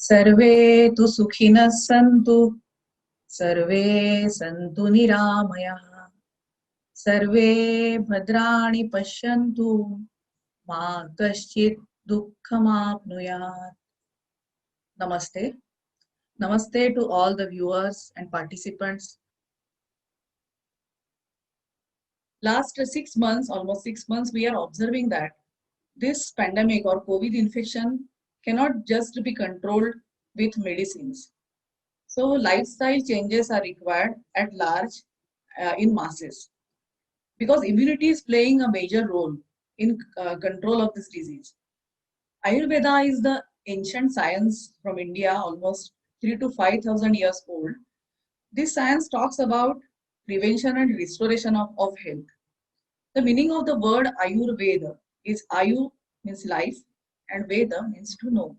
सर्वे तु सुखिनः सन्तु सर्वे सन्तु निरामयाः सर्वे भद्राणि पश्यन्तु मा कश्चित् दुःखमाप्नुयात्. Namaste. Namaste to all the viewers and participants. Last 6 months, almost 6 months, we are observing that this pandemic or COVID infection cannot just be controlled with medicines. So lifestyle changes are required at large in masses because immunity is playing a major role in control of this disease. Ayurveda is the ancient science from India, almost 3 to 5,000 years old. This science talks about prevention and restoration of health. The meaning of the word Ayurveda is Ayu means life and Veda means to know.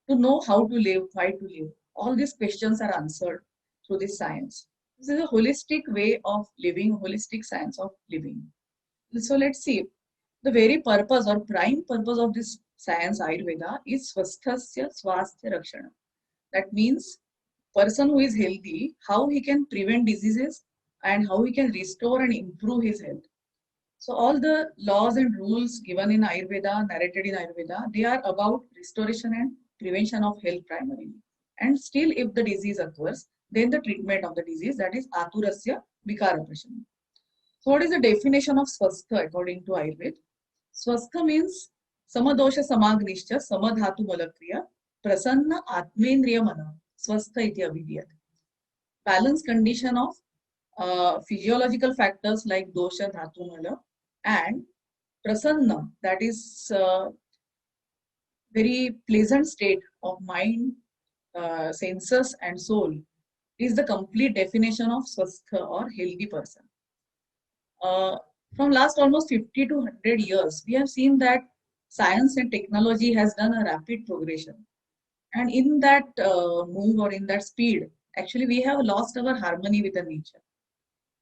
To know how to live, why to live. All these questions are answered through this science. This is a holistic way of living, holistic science of living. So let's see. The very purpose or prime purpose of this science Ayurveda is Swasthasya Swasthya Rakshana. That means person who is healthy, how he can prevent diseases and how he can restore and improve his health. So all the laws and rules given in Ayurveda, narrated in Ayurveda, they are about restoration and prevention of health primarily. And still if the disease occurs, then the treatment of the disease, that is Aturasya Vikara Prashana. So what is the definition of Swastha according to Ayurveda? Swastha means Samadosha Samagnischa Samadhatu Malakriya Prasanna Atmendriya Mana Swastha iti abhidhyate. Balanced condition of physiological factors like dosha, dhatu, mala, and prasanna, that is very pleasant state of mind, senses, and soul, is the complete definition of swastha or healthy person. From last almost 50 to 100 years, we have seen that science and technology has done a rapid progression. And in that move or in that speed, actually we have lost our harmony with the nature.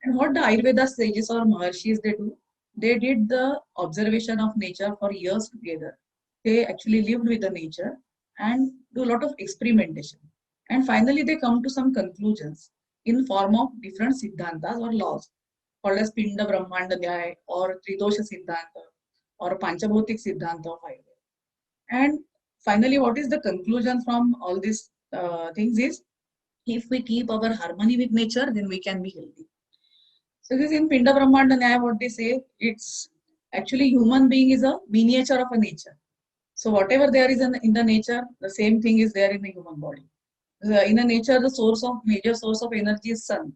And what the Ayurveda sages or Maharshis they do, they did the observation of nature for years together. They actually lived with the nature and do a lot of experimentation. And finally they come to some conclusions in form of different siddhantas or laws called as Pinda Brahmanda Nyaya or Tridosha Siddhanta or Panchabhotik Siddhanta of Ayurveda. And finally, what is the conclusion from all these things is, if we keep our harmony with nature, then we can be healthy. So this in Pinda Brahmanda Nyaya, what they say, it's actually human being is a miniature of a nature. So whatever there is in the nature, the same thing is there in the human body. In a nature, the major source of energy is sun.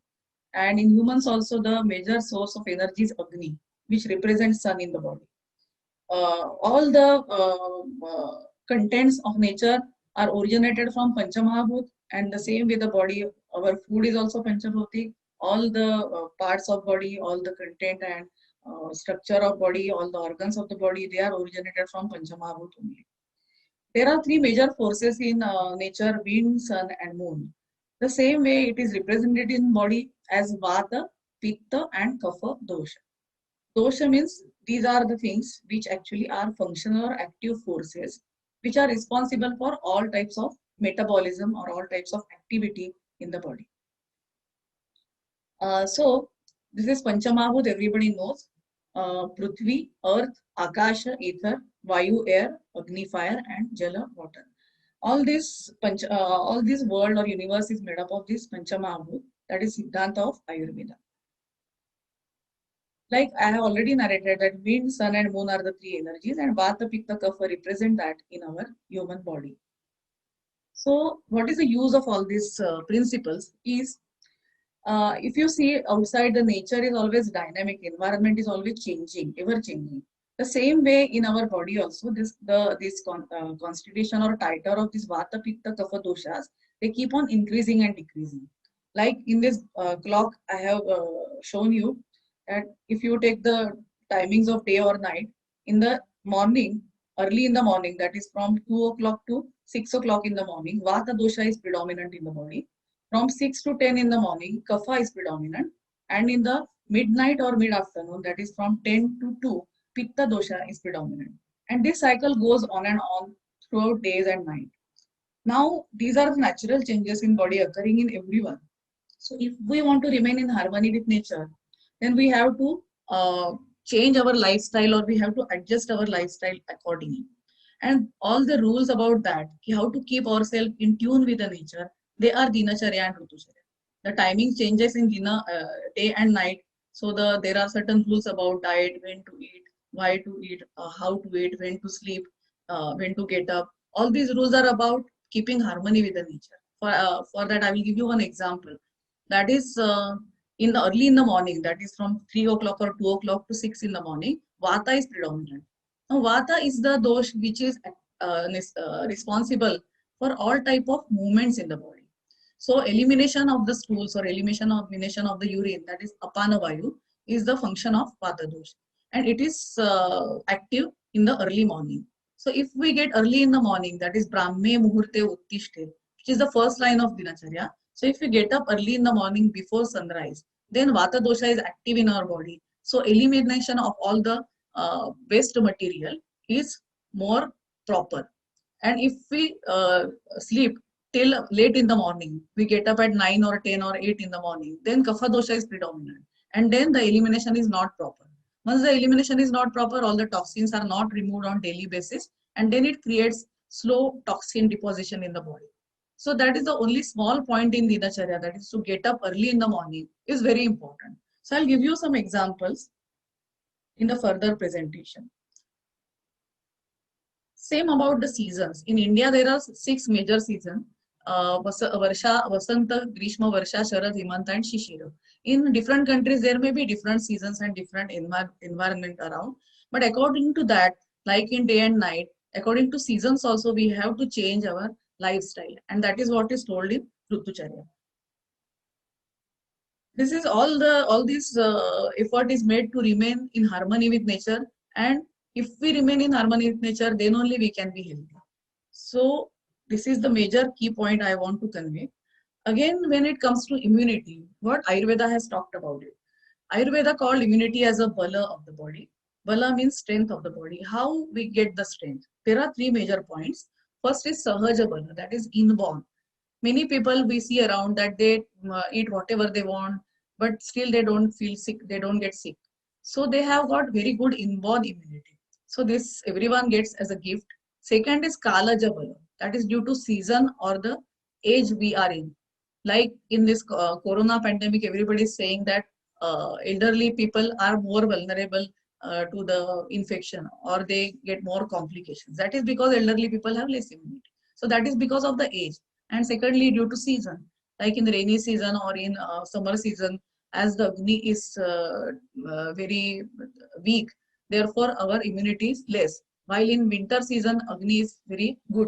And in humans also, the major source of energy is Agni, which represents sun in the body. All the contents of nature are originated from Panchamahabhut, and the same with the body. Our food is also Panchabhutik. All the parts of body, all the content and structure of body, all the organs of the body, they are originated from Panchamahabhut only. There are three major forces in nature: wind, sun, and moon. The same way it is represented in body as Vata, Pitta, and Kapha dosha. Dosha means these are the things which actually are functional or active forces which are responsible for all types of metabolism or all types of activity in the body. So this is Panchamahut, everybody knows. Prithvi, Earth, Akasha, Ether, Vayu, Air, Agni, Fire, and Jala, Water. All this world or universe is made up of this Panchamahut, that is Siddhanta of Ayurveda. Like I have already narrated that wind, sun, and moon are the three energies, and Vata, Pitta, Kapha represent that in our human body. So, what is the use of all these principles? Is if you see outside, the nature is always dynamic, environment is always changing, ever changing. The same way in our body also, this constitution or titer of this Vata, Pitta, Kapha doshas, they keep on increasing and decreasing. Like in this clock, I have shown you that if you take the timings of day or night, in the morning, early in the morning, that is from 2 o'clock to 6 o'clock in the morning, Vata dosha is predominant in the body. From 6 to 10 in the morning, Kapha is predominant. And in the midnight or mid-afternoon, that is from 10 to 2, Pitta dosha is predominant. And this cycle goes on and on throughout days and night. Now, these are the natural changes in body occurring in everyone. So if we want to remain in harmony with nature, then we have to change our lifestyle, or we have to adjust our lifestyle accordingly. And all the rules about that, how to keep ourselves in tune with the nature, they are Dinacharya and Rutucharya. The timing changes in day and night. So there are certain rules about diet, when to eat, why to eat, how to eat, when to sleep, when to get up. All these rules are about keeping harmony with the nature. For that, I will give you one example. That is in the early in the morning, that is from 3 o'clock or 2 o'clock to 6 in the morning, Vata is predominant. Now, Vata is the dosh which is responsible for all type of movements in the body. So elimination of the stools or elimination of the urine, that is apana vayu, is the function of Vata dosh, and it is active in the early morning. So if we get early in the morning, that is Brahme Muhurte Uttishte, which is the first line of Dinacharya. So if we get up early in the morning before sunrise, then Vata dosha is active in our body. So elimination of all the waste material is more proper. And if we sleep till late in the morning, we get up at 9 or 10 or 8 in the morning, then Kapha dosha is predominant. And then the elimination is not proper. Once the elimination is not proper, all the toxins are not removed on daily basis, and then it creates slow toxin deposition in the body. So that is the only small point in Dinacharya, that is to get up early in the morning is very important. So I'll give you some examples in the further presentation. Same about the seasons. In India, there are 6 major seasons. Varsha, Vasanta, Grishma, Varsha, Sharad, Hemanta, and Shishira. In different countries, there may be different seasons and different environment around. But according to that, like in day and night, according to seasons also, we have to change our lifestyle. And that is what is told in Rutucharya. This is all this effort is made to remain in harmony with nature, and if we remain in harmony with nature, then only we can be healthy. So this is the major key point I want to convey. Again, when it comes to immunity, what Ayurveda has talked about it. Ayurveda called immunity as a bala of the body. Bala means strength of the body. How we get the strength? There are 3 major points. First is sahaja bala, that is inborn. Many people we see around that they eat whatever they want, but still they don't feel sick, they don't get sick. So they have got very good inborn immunity. So this everyone gets as a gift. Second is kala jabala, that is due to season or the age we are in. Like in this corona pandemic, everybody is saying that elderly people are more vulnerable to the infection, or they get more complications. That is because elderly people have less immunity. So that is because of the age. And secondly, due to season, like in the rainy season or in summer season, as the Agni is very weak, therefore our immunity is less. While in winter season, Agni is very good,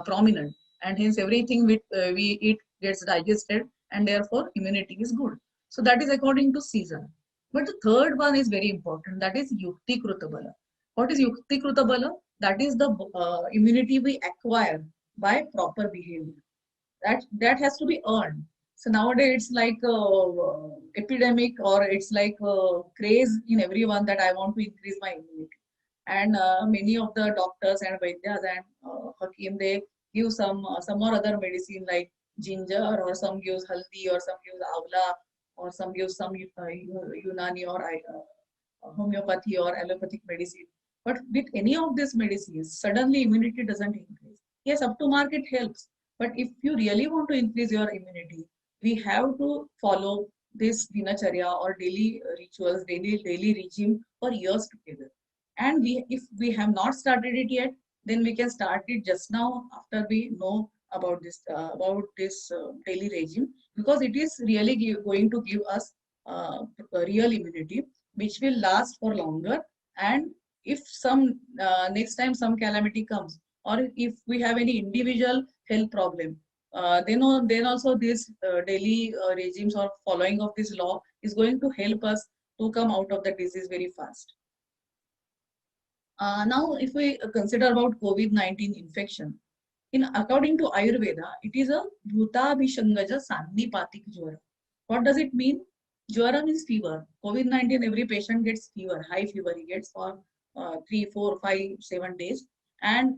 prominent, and hence everything we eat gets digested, and therefore immunity is good. So that is according to season. But the third one is very important, that is Yukti Krutabala. What is Yukti Krutabala? That is the immunity we acquire by proper behavior. That has to be earned. So nowadays it's like a epidemic, or it's like a craze in everyone that I want to increase my immunity. And many of the doctors and vaidyas and hakim, they give some or other medicine like ginger, or some gives haldi, or some gives avla, or some gives some Unani or homeopathy or allopathic medicine. But with any of these medicines, suddenly immunity doesn't increase. Yes, up to mark it helps, but if you really want to increase your immunity, we have to follow this dinacharya or daily rituals, daily regime for years together. And if we have not started it yet, then we can start it just now after we know about this daily regime, because it is really going to give us a real immunity which will last for longer. And if some next time some calamity comes, or if we have any individual health problem, then also this daily regimes or following of this law is going to help us to come out of the disease very fast. Now, if we consider about COVID-19 infection, in according to Ayurveda, it is a Bhutabhishangaja Sannipatik Jwara. What does it mean? Jwara means fever. COVID-19, every patient gets fever, high fever he gets for 3, 4, 5, 7 days. And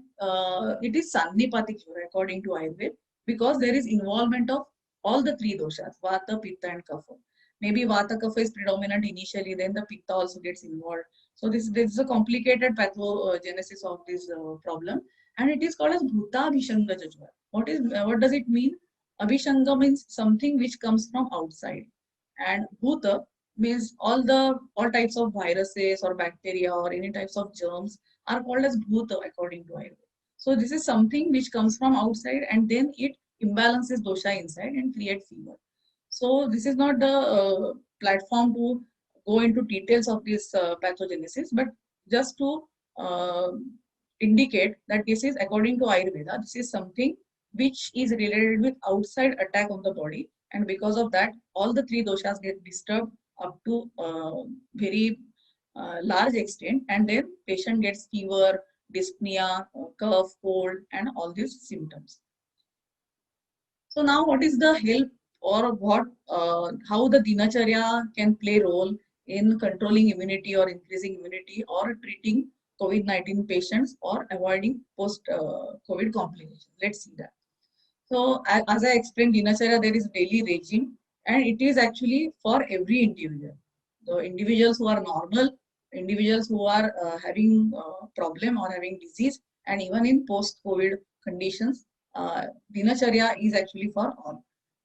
it is Sannipati cure according to Ayurveda, because there is involvement of all the three doshas, Vata, Pitta and Kapha. Maybe Vata Kapha is predominant initially, then the Pitta also gets involved. So this is a complicated pathogenesis of this problem, and it is called as Bhuta Abhishanga Jajwa. What does it mean? Abhishanga means something which comes from outside, and Bhuta means all types of viruses or bacteria or any types of germs are called as Bhuta according to Ayurveda. So this is something which comes from outside and then it imbalances dosha inside and create fever. So this is not the platform to go into details of this pathogenesis, but just to uh, indicate that this is according to Ayurveda, this is something which is related with outside attack on the body, and because of that, all the three doshas get disturbed up to very large extent, and then patient gets fever, dyspnea, cough, cold, and all these symptoms. So now, what is the help or how the dinacharya can play role in controlling immunity or increasing immunity or treating COVID-19 patients or avoiding post-COVID complications? Let's see that. So as I explained, dinacharya, there is daily regime, and it is actually for every individual. The individuals who are normal, individuals who are having problem or having disease, and even in post-COVID conditions, dinacharya is actually for all.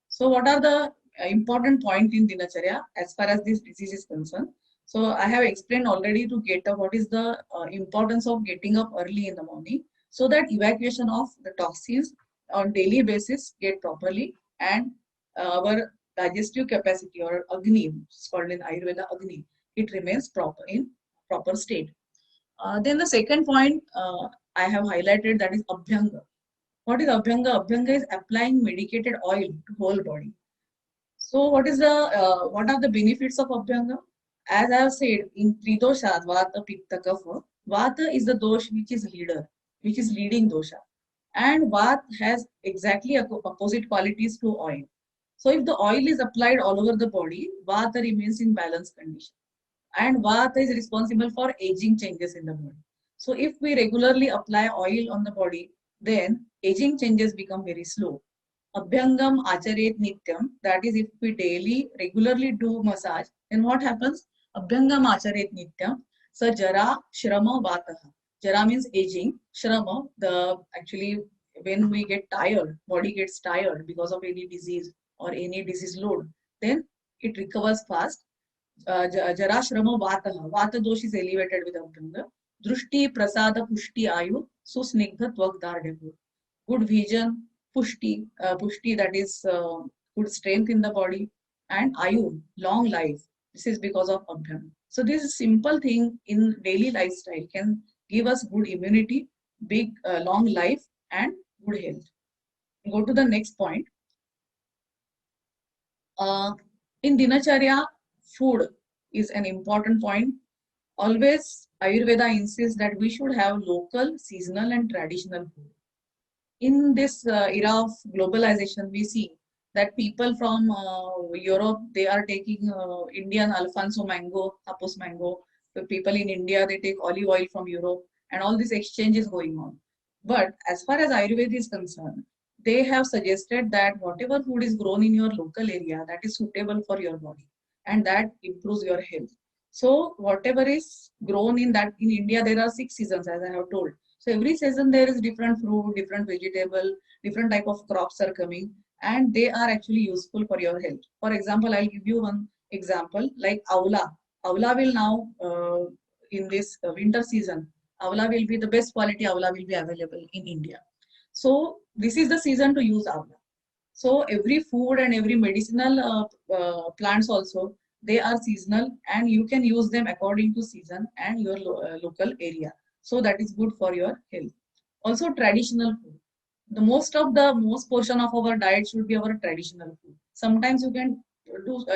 So what are the important point in dinacharya as far as this disease is concerned? So I have explained already to get up what is the importance of getting up early in the morning, so that evacuation of the toxins on daily basis get properly, and our digestive capacity or Agni, it's called in Ayurveda Agni, it remains proper state. Then the second point I have highlighted, that is Abhyanga. What is Abhyanga? Abhyanga is applying medicated oil to whole body. So what are the benefits of Abhyanga? As I have said, in three doshas, Vata, Pitta, Kapha, Vata is the dosh which is leader, which is leading dosha. And Vata has exactly opposite qualities to oil. So if the oil is applied all over the body, Vata remains in balanced condition. And Vata is responsible for aging changes in the body. So if we regularly apply oil on the body, then aging changes become very slow. Abhyangam acharet nityam, that is, if we daily, regularly do massage, then what happens? Abhyangam acharet nityam, so jara, shrama, vataha. Jara means aging, shrama, actually, when we get tired, body gets tired because of any disease or any disease load, then it recovers fast. Jarashrama Vataha. Vata dosh is elevated with Abhyanga. Drushti Prasada Pushti Ayu Susnigdha Tvagdardevur. Good vision, Pushti, that is good strength in the body, and Ayu, long life. This is because of Abhyanga. So this simple thing in daily lifestyle can give us good immunity, big long life, and good health. Go to the next point. Uh, in Dinacharya, food is an important point. Always, Ayurveda insists that we should have local, seasonal, and traditional food. In this era of globalization, we see that people from Europe, they are taking Indian Alfonso mango, Hapus mango. The people in India, they take olive oil from Europe, and all this exchange is going on. But as far as Ayurveda is concerned, they have suggested that whatever food is grown in your local area, that is suitable for your body, and that improves your health. So whatever is grown in India, there are 6 seasons, as I have told. So every season there is different fruit, different vegetable, different type of crops are coming, and they are actually useful for your health. For example, I'll give you one example like Avla. Avla will now in this winter season, Avla will be the best quality Avla will be available in India. So this is the season to use Avla. So every food and every medicinal plants also, they are seasonal, and you can use them according to season and your local area. So that is good for your health. Also traditional food. The most portion of our diet should be our traditional food. Sometimes you can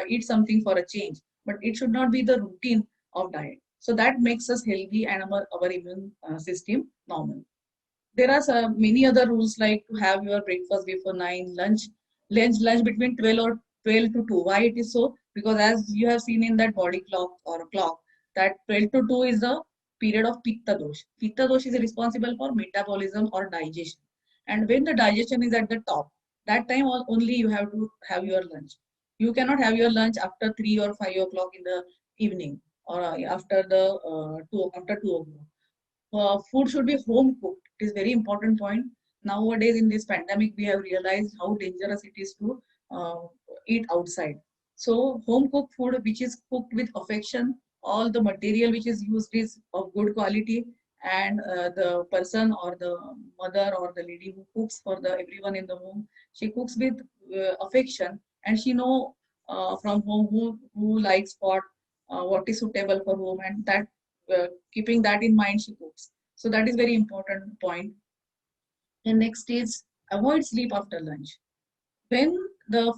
eat something for a change, but it should not be the routine of diet. So that makes us healthy and our immune system normal. There are many other rules like to have your breakfast before 9, lunch between 12 or 12 to 2. Why it is so? Because as you have seen in that body clock or clock, that 12 to 2 is the period of Pitta dosh. Pitta dosh is responsible for metabolism or digestion. And when the digestion is at the top, that time only you have to have your lunch. You cannot have your lunch after 3 or 5 o'clock in the evening, or after the 2 o'clock. Food should be home cooked. It is very important point. Nowadays in this pandemic, we have realized how dangerous it is to uh, eat outside. So home cooked food, which is cooked with affection, all the material which is used is of good quality, and the person or the mother or the lady who cooks for the everyone in the home, she cooks with affection, and she know from home who likes what is suitable for home, and that keeping that in mind, she cooks. So that is very important point. And next is avoid sleep after lunch. When the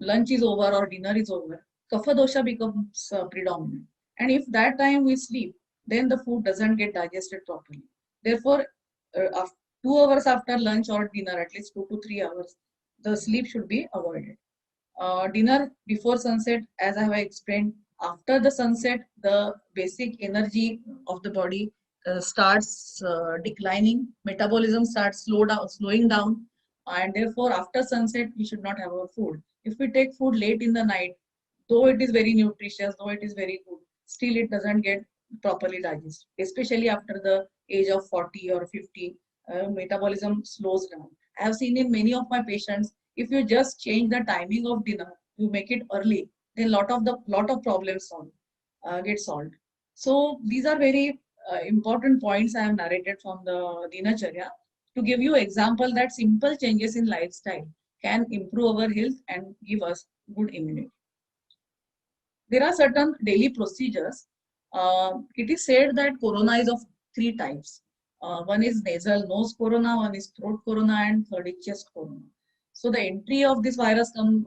lunch is over or dinner is over, kapha dosha becomes predominant. And if that time we sleep, then the food doesn't get digested properly. Therefore, 2 hours after lunch or dinner, at least 2 to 3 hours, the sleep should be avoided. Dinner before sunset, as I have explained, after the sunset, the basic energy of the body starts declining, metabolism starts slowing down, and therefore, after sunset, we should not have our food. If we take food late in the night, though it is very nutritious, though it is very good, still it doesn't get properly digested, especially after the age of 40 or 50, metabolism slows down. I have seen in many of my patients, if you just change the timing of dinner, you make it early, then lot of problems get solved. So these are very important points I have narrated from the Dinacharya to give you example that simple changes in lifestyle can improve our health and give us good immunity. There are certain daily procedures. It is said that corona is of three types. One is nasal nose corona, one is throat corona, and third is chest corona. So the entry of this virus comes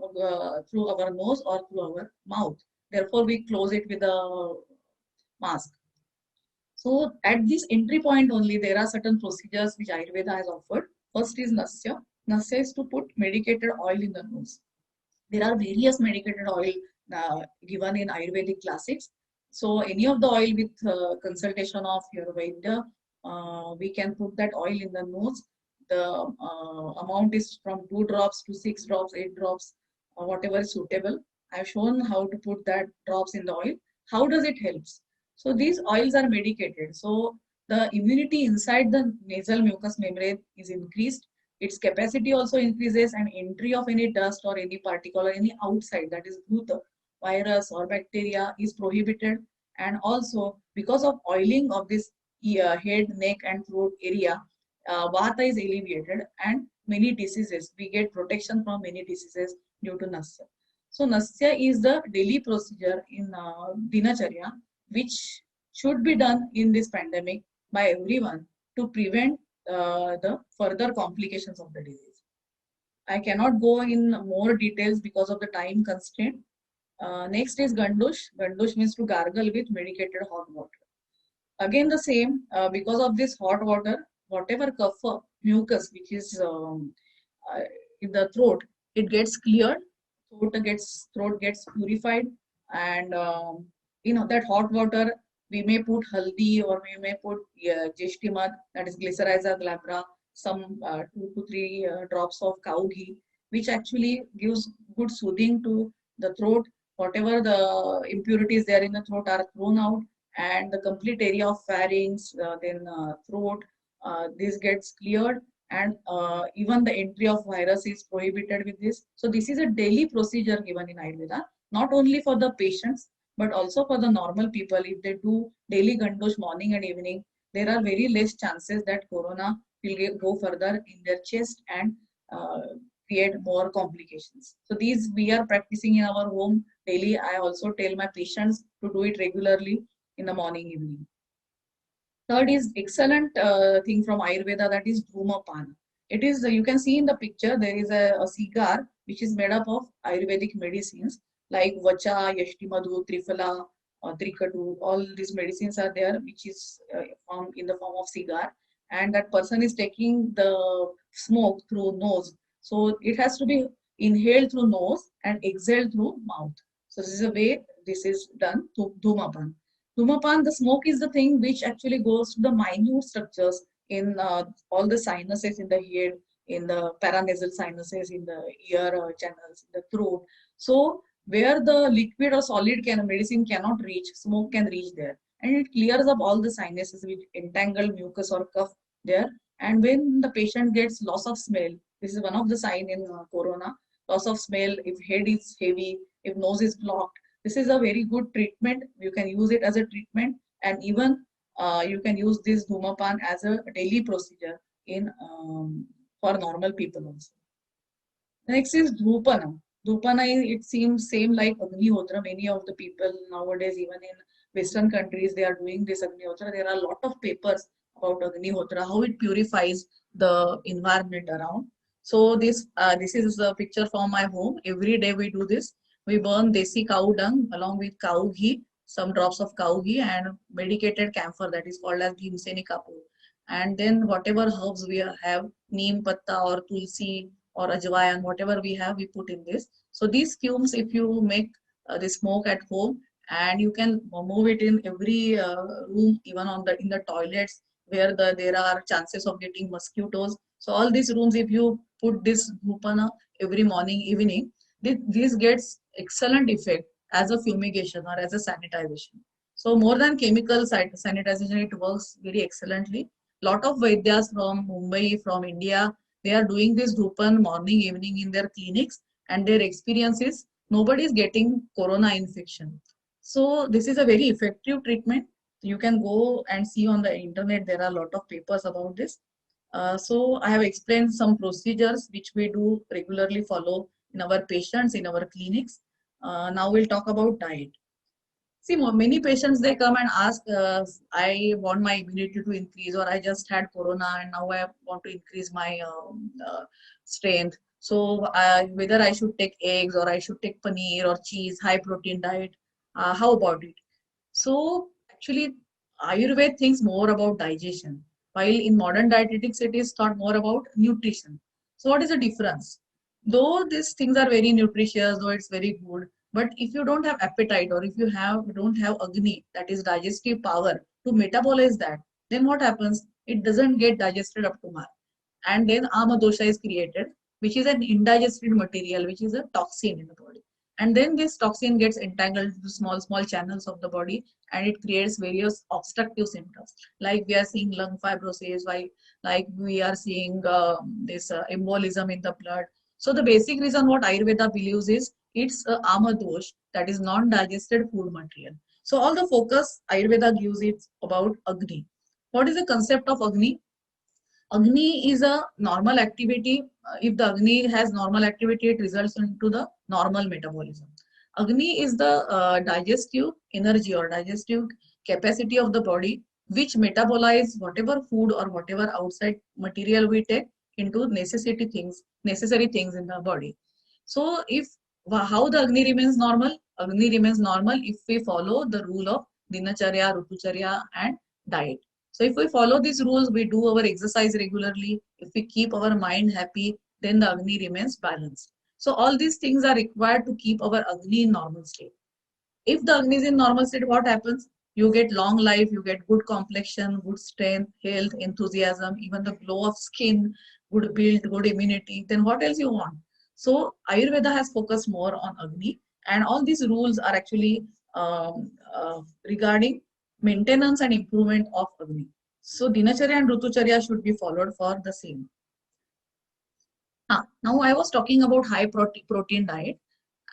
through our nose or through our mouth. Therefore, we close it with a mask. So at this entry point only, there are certain procedures which Ayurveda has offered. First is Nasya. Nasya is to put medicated oil in the nose. There are various medicated oil given in Ayurvedic classics. So any of the oil with consultation of your Vaidya, we can put that oil in the nose. The amount is from 2 drops to 6 drops, 8 drops, whatever is suitable. I have shown how to put that drops in the oil. How does it help? So these oils are medicated. So the immunity inside the nasal mucous membrane is increased, its capacity also increases, and entry of any dust or any particle or any outside, that is bhuta, virus or bacteria, is prohibited. And also because of oiling of this head, neck and throat area, vata is alleviated, and many diseases, we get protection from many diseases due to nasya. So nasya is the daily procedure in dinacharya which should be done in this pandemic by everyone to prevent the further complications of the disease. I cannot go in more details because of the time constraint. Next is Gandush. Gandush means to gargle with medicated hot water. Again the same, because of this hot water, whatever kapha, mucus which is uh, in the throat, it gets cleared, throat gets purified, and that hot water we may put haldi or we may put jeshtimad, that is glycyrrhiza glabra, some 2 to 3 drops of cow ghee, which actually gives good soothing to the throat. Whatever the impurities there in the throat are thrown out, and the complete area of pharynx, then throat, this gets cleared, and even the entry of virus is prohibited with this. So this is a daily procedure given in Ayurveda, not only for the patients, but also for the normal people. If they do daily gandosh morning and evening, there are very less chances that corona will go further in their chest and uh, create more complications. So these we are practicing in our home daily. I also tell my patients to do it regularly in the morning, evening. Third is excellent thing from Ayurveda, that is Dhumapana. It is, you can see in the picture, there is a cigar which is made up of Ayurvedic medicines like Vacha, Yashtimadu, Triphala, Trikadu. All these medicines are there, which is in the form of cigar. And that person is taking the smoke through nose. So it has to be inhaled through nose and exhaled through mouth. So this is a way this is done, to Dhumapana. Dhumapan, the smoke is the thing which actually goes to the minute structures in all the sinuses in the head, in the paranasal sinuses, in the ear channels, in the throat. So where the liquid or solid medicine cannot reach, smoke can reach there, and it clears up all the sinuses with entangled mucus or cough there. And when the patient gets loss of smell, this is one of the sign in corona. Loss of smell, if head is heavy, if nose is blocked, this is a very good treatment. You can use it as a treatment, and even you can use this Dhumapan as a daily procedure in for normal people also. Next is Dhupana. Dhupana, it seems same like Agnihotra. Many of the people nowadays, even in Western countries, they are doing this Agnihotra. There are a lot of papers about Agnihotra, how it purifies the environment around. So this is a picture from my home. Every day we do this. We burn desi cow dung along with cow ghee, some drops of cow ghee, and medicated camphor that is called as Bhimseni Kapoor. And then whatever herbs we have, neem patta or tulsi or ajwain, whatever we have, we put in this. So these fumes, if you make the smoke at home, and you can move it in every room, even on the in the toilets where there are chances of getting mosquitoes. So all these rooms, if you put this dhupana every morning, evening, this gets excellent effect as a fumigation or as a sanitization. So more than chemical sanitization, it works very excellently. Lot of Vaidyas from Mumbai, from India, they are doing this Dhupan morning, evening in their clinics, and their experience is nobody is getting corona infection. So this is a very effective treatment. You can go and see on the internet. There are a lot of papers about this. So I have explained some procedures which we do regularly follow in our patients in our clinics. Now we'll talk about diet. See, many patients they come and ask, I want my immunity to increase, or I just had corona and now I want to increase my strength. So whether I should take eggs or I should take paneer or cheese, high protein diet, how about it? So actually, Ayurveda thinks more about digestion, while in modern dietetics it is thought more about nutrition. So what is the difference? Though these things are very nutritious, though it's very good, but if you don't have appetite or if you don't have agni, that is digestive power to metabolize that, then what happens? It doesn't get digested up to mark, and then ama dosha is created, which is an indigested material, which is a toxin in the body. And then this toxin gets entangled into small channels of the body, and it creates various obstructive symptoms, like we are seeing lung fibrosis, like we are seeing this embolism in the blood. So the basic reason what Ayurveda believes is it's ama dosh, that is non-digested food material. So all the focus Ayurveda gives it about agni. What is the concept of agni? Agni is a normal activity. If the Agni has normal activity, it results into the normal metabolism. Agni is the digestive energy or digestive capacity of the body, which metabolize whatever food or whatever outside material we take into necessary things in the body. So if how the Agni remains normal? Agni remains normal if we follow the rule of Dinacharya, Rutucharya and diet. So if we follow these rules, we do our exercise regularly, if we keep our mind happy, then the Agni remains balanced. So all these things are required to keep our Agni in normal state. If the Agni is in normal state, what happens? You get long life, you get good complexion, good strength, health, enthusiasm, even the glow of skin, good build, good immunity. Then what else you want? So Ayurveda has focused more on Agni, and all these rules are actually regarding maintenance and improvement of Agni. So Dinacharya and Rutucharya should be followed for the same. Now I was talking about high protein diet.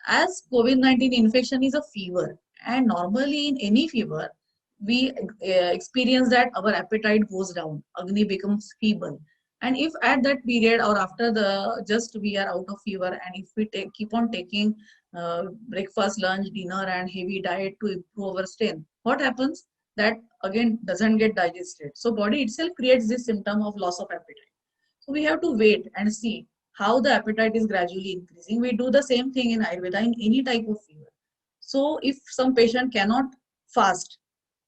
As COVID-19 infection is a fever, and normally in any fever, we experience that our appetite goes down, Agni becomes feeble. And if at that period or after the just we are out of fever, and if we keep on taking breakfast, lunch, dinner, and heavy diet to improve our strength, what happens? That again doesn't get digested. So body itself creates this symptom of loss of appetite. So we have to wait and see how the appetite is gradually increasing. We do the same thing in Ayurveda in any type of fever. So if some patient cannot fast,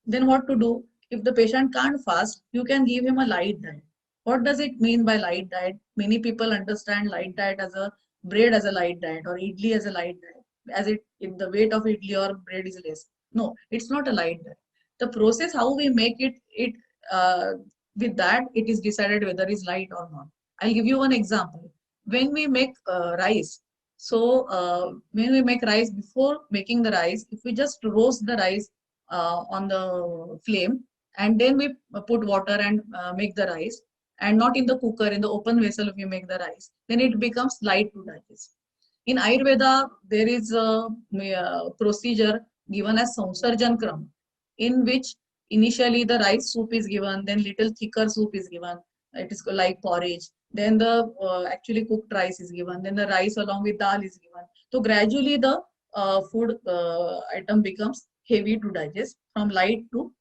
then what to do? If the patient can't fast, you can give him a light diet. What does it mean by light diet? Many people understand light diet as a bread as a light diet or idli as a light diet, as it if the weight of idli or bread is less. No, it's not a light diet. The process how we make it uh, with that it is decided whether it's light or not. I'll give you one example. When we make rice, so when we make rice, before making the rice, if we just roast the rice on the flame, and then we put water and make the rice, and not in the cooker, in the open vessel, if you make the rice, then it becomes light to digest. In Ayurveda, there is a procedure given as Samsarjan Kram, in which initially the rice soup is given, then little thicker soup is given. It is like porridge. Then the actually cooked rice is given. Then the rice along with dal is given. So gradually the food item becomes heavy to digest, from light to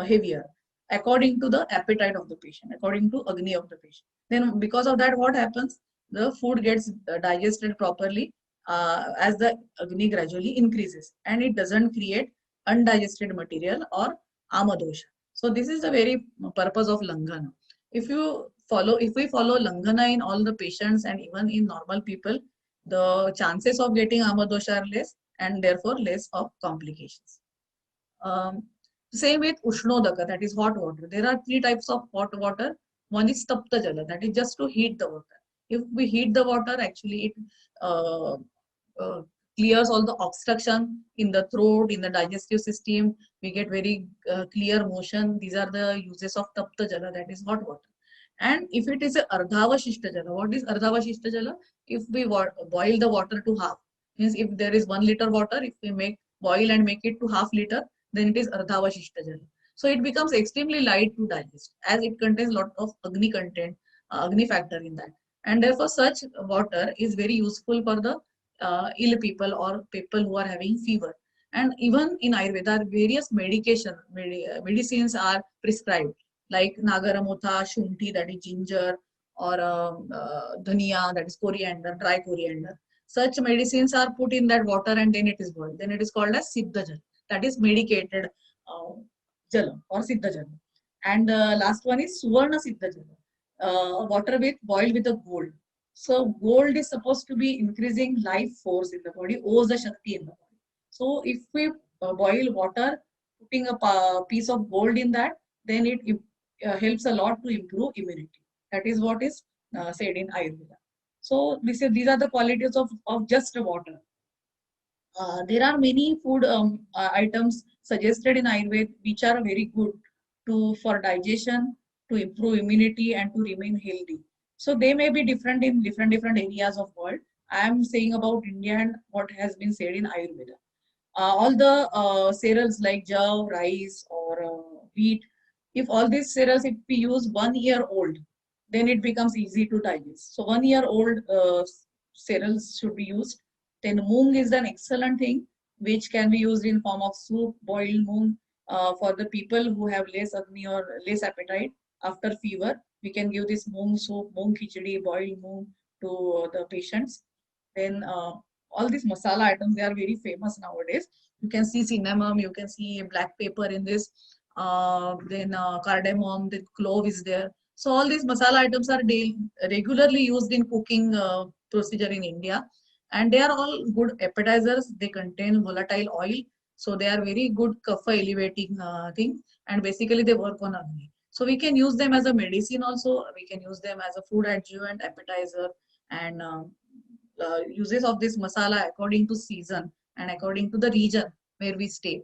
heavier, according to the appetite of the patient, according to Agni of the patient. Then because of that, what happens? The food gets digested properly as the Agni gradually increases, and it doesn't create undigested material or amadosha. So this is the very purpose of Langana. If we follow Langana in all the patients and even in normal people, the chances of getting amadosha are less, and therefore less of complications. Um, Same with Ushnodaka, that is hot water. There are three types of hot water. One is Tapta Jala, that is just to heat the water. If we heat the water, actually it uh, uh, clears all the obstruction in the throat, in the digestive system. We get very clear motion. These are the uses of Tapta Jala, that is hot water. And if it is a Ardhavashishta Jala, what is Ardhavashishta Jala? If we boil the water to half, means if there is 1 liter water, if we make boil and make it to half liter, then it is Ardhavashishta Jala. So it becomes extremely light to digest, as it contains lot of Agni content, Agni factor in that. And therefore such water is very useful for the ill people or people who are having fever. And even in Ayurveda, various medicines are prescribed, like Nagaramotha, Shunthi, that is ginger, or Dhania, that is coriander, dry coriander. Such medicines are put in that water and then it is boiled. Then it is called as Siddha Jal, that is medicated Jala or Siddha Jala. And the last one is Suvarna Siddha Jala, water with boiled with the gold. So gold is supposed to be increasing life force in the body, Oza Shakti in the body. So if we boil water, putting a piece of gold in that, then it helps a lot to improve immunity. That is what is said in Ayurveda. So these are the qualities of just water. There are many food items suggested in Ayurveda which are very good for digestion, to improve immunity, and to remain healthy. So they may be different in different areas of world. I am saying about India and what has been said in Ayurveda. All the cereals like jaw, rice, or wheat, if all these cereals, if we use 1 year old, then it becomes easy to digest. So 1 year old cereals should be used. Then moong is an excellent thing which can be used in form of soup, boiled moong, for the people who have less agni or less appetite after fever. We can give this moong soup, moong khichdi, boiled moong to the patients. Then all these masala items, they are very famous nowadays. You can see cinnamon, you can see black pepper in this, then cardamom, the clove is there. So all these masala items are regularly used in cooking procedure in India, and they are all good appetizers. They contain volatile oil, so they are very good kapha elevating thing, and basically they work on agni. So we can use them as a medicine also. We can use them as a food adjuvant, appetizer, and uses of this masala according to season and according to the region where we stay.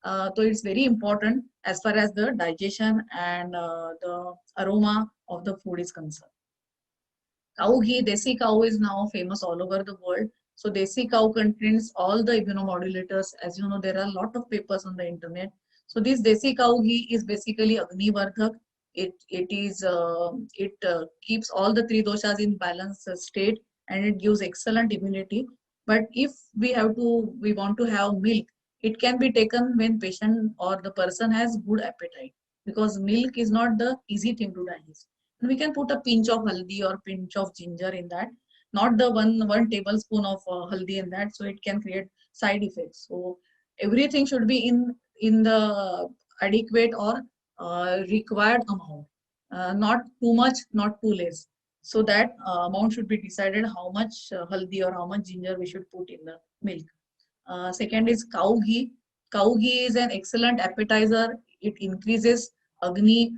So it's very important as far as the digestion and the aroma of the food is concerned. Cow ghee, desi cow is now famous all over the world. So desi cow contains all the immunomodulators. As you know, there are a lot of papers on the internet. So this desi cow ghee is basically Agni Vardhak. It keeps all the three doshas in balanced state, and it gives excellent immunity. But if we want to have milk, it can be taken when patient or the person has good appetite, because milk is not the easy thing to digest. We can put a pinch of haldi or pinch of ginger in that, not the one tablespoon of haldi in that, so it can create side effects. So everything should be in the adequate or required amount, not too much, not too less. So that amount should be decided how much haldi or how much ginger we should put in the milk. Second is cow ghee. Cow ghee is an excellent appetizer. it increases Agni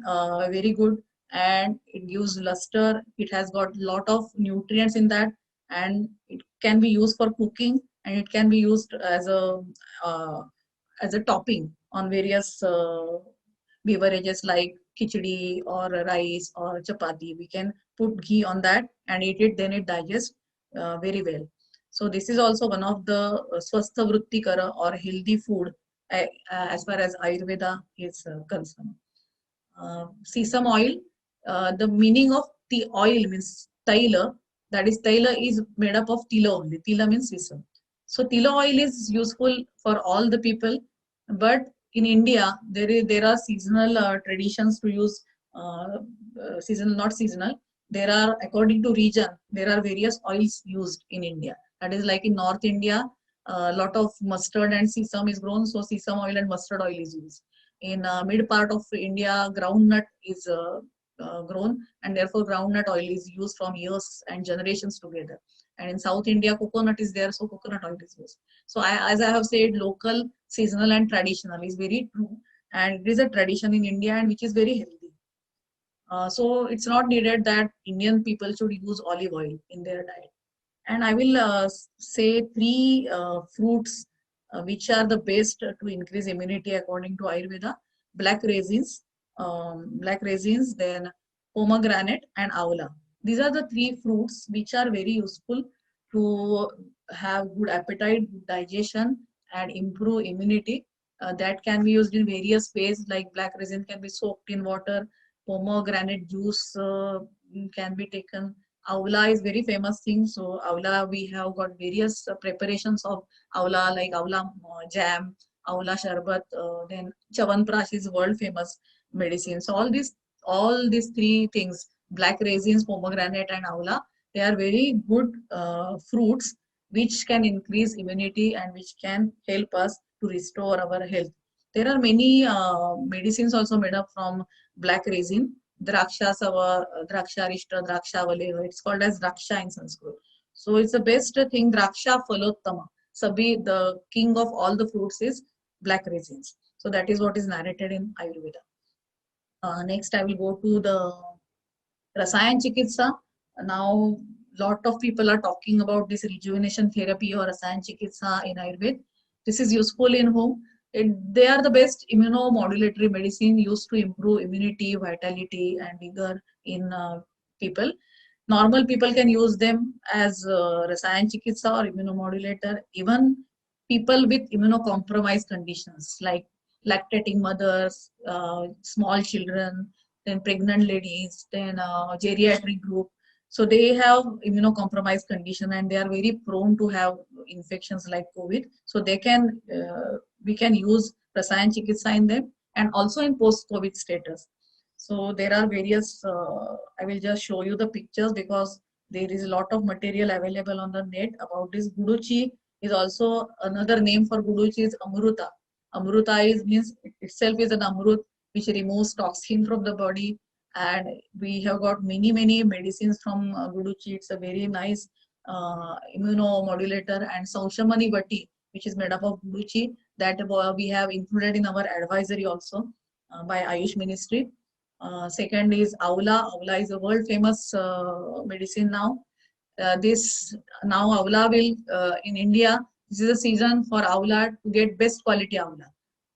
very good, and it gives luster. It has got lot of nutrients in that, and it can be used for cooking, and it can be used uh, as a topping on various beverages like khichdi or rice or chapati. We can put ghee on that and eat it, then it digests very well. So this is also one of the swastha vrittikara or healthy food as far as Ayurveda is concerned. Sesame oil, the meaning of the oil means taila, that is taila is made up of tila only. Tila means sesame. So tila oil is useful for all the people, but in India there are seasonal traditions to use seasonal, not seasonal. There are, according to region, there are various oils used in India. That is like in North India, a lot of mustard and sesame is grown, so sesame oil and mustard oil is used. In mid part of India, groundnut is grown, and therefore groundnut oil is used from years and generations together. And in South India, coconut is there, so coconut oil is used. So as I have said, local, seasonal, and traditional is very true, and it is a tradition in India and which is very healthy. So it's not needed that Indian people should use olive oil in their diet. And I will say three fruits which are the best to increase immunity according to Ayurveda: black raisins, then pomegranate and avla. These are the three fruits which are very useful to have good appetite, good digestion, and improve immunity. That can be used in various ways, like black raisin can be soaked in water, pomegranate juice can be taken. Avla is very famous thing. So avla, we have got various preparations of avla, like avla jam, avla sharbat. Then chawanprash is world famous medicine. So all these three things, black raisins, pomegranate, and avla, they are very good fruits which can increase immunity and which can help us to restore our health. There are many medicines also made up from black raisin. Draksha Sava, Draksha Rishta, Draksha Valeva. It's called as Draksha in Sanskrit. So it's the best thing, Draksha Phalottama. Sabhi, the king of all the fruits is black raisins. So that is what is narrated in Ayurveda. Next, I will go to the Rasayan Chikitsa. Now, lot of people are talking about this rejuvenation therapy or Rasayan Chikitsa in Ayurveda. This is useful in whom they are the best immunomodulatory medicine used to improve immunity, vitality, and vigor in people. Normal people can use them as Rasayan Chikitsa or immunomodulator. Even people with immunocompromised conditions like lactating mothers, small children, then pregnant ladies, then geriatric group. So they have immunocompromised condition and they are very prone to have infections like COVID. So we can use Rasayan Chikitsa in them and also in post-COVID status. So there are various, I will just show you the pictures because there is a lot of material available on the net about this. Guduchi is also another name for Guduchi is Amruta. Amruta means itself is an Amrut which removes toxin from the body, and we have got many medicines from Guduchi. It's a very nice immunomodulator, and Saushamani Vati, which is made up of Guduchi, that we have included in our advisory also by Ayush Ministry. Second is Avla. Avla is a world famous medicine now. This now Avla will in India. This is a season for Avla to get best quality Avla.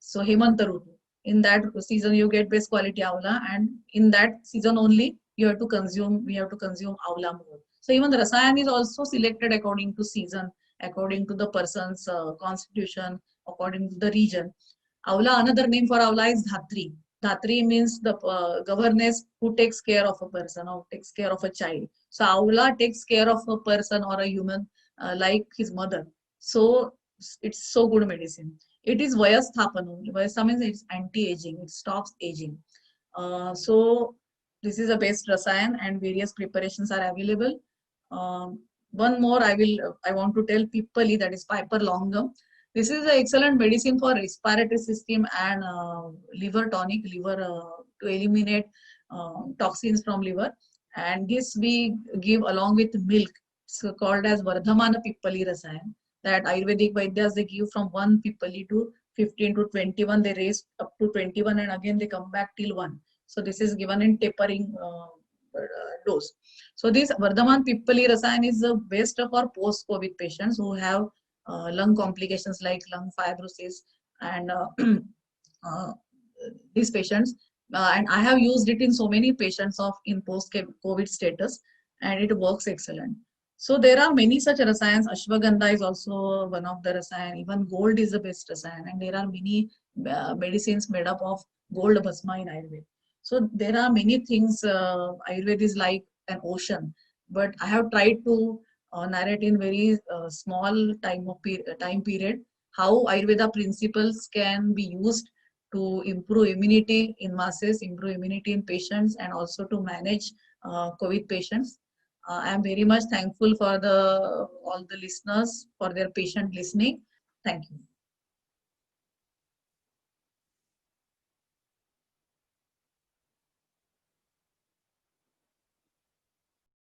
So Hemanta Rutu. In that season, you get best quality Avla, and in that season only you have to consume. We have to consume Avla more. So even the Rasayan is also selected according to season, according to the person's constitution, according to the region. Avla, another name for Avla is Dhatri. Dhatri means the governess who takes care of a person or takes care of a child. So Avla takes care of a person or a human like his mother. So it's so good medicine. It is Vayasthapana only. Vayastha means it's anti-aging. It stops aging. So this is the best Rasayan and various preparations are available. One more I want to tell Pippali, that is Piper longum. This is an excellent medicine for respiratory system and liver tonic, liver to eliminate toxins from liver. And this we give along with milk. It's called as Vardhamana Pippali Rasayan. That Ayurvedic Vaidyas they give from 1 Pippali to 15 to 21, they raise up to 21 and again they come back till 1. So this is given in tapering dose. So this Vardhaman Pippali Rasayan is the best for post-COVID patients who have lung complications like lung fibrosis and uh, these patients. And I have used it in so many patients of in post-COVID status, and it works excellent. So there are many such rasayans. Ashwagandha is also one of the rasayan. Even gold is the best rasayan, and there are many medicines made up of gold bhasma in Ayurveda. So there are many things. Ayurveda is like an ocean, but I have tried to narrate in very small time period how Ayurveda principles can be used to improve immunity in masses, improve immunity in patients, and also to manage COVID patients. I am very much thankful for the all the listeners for their patient listening. Thank you.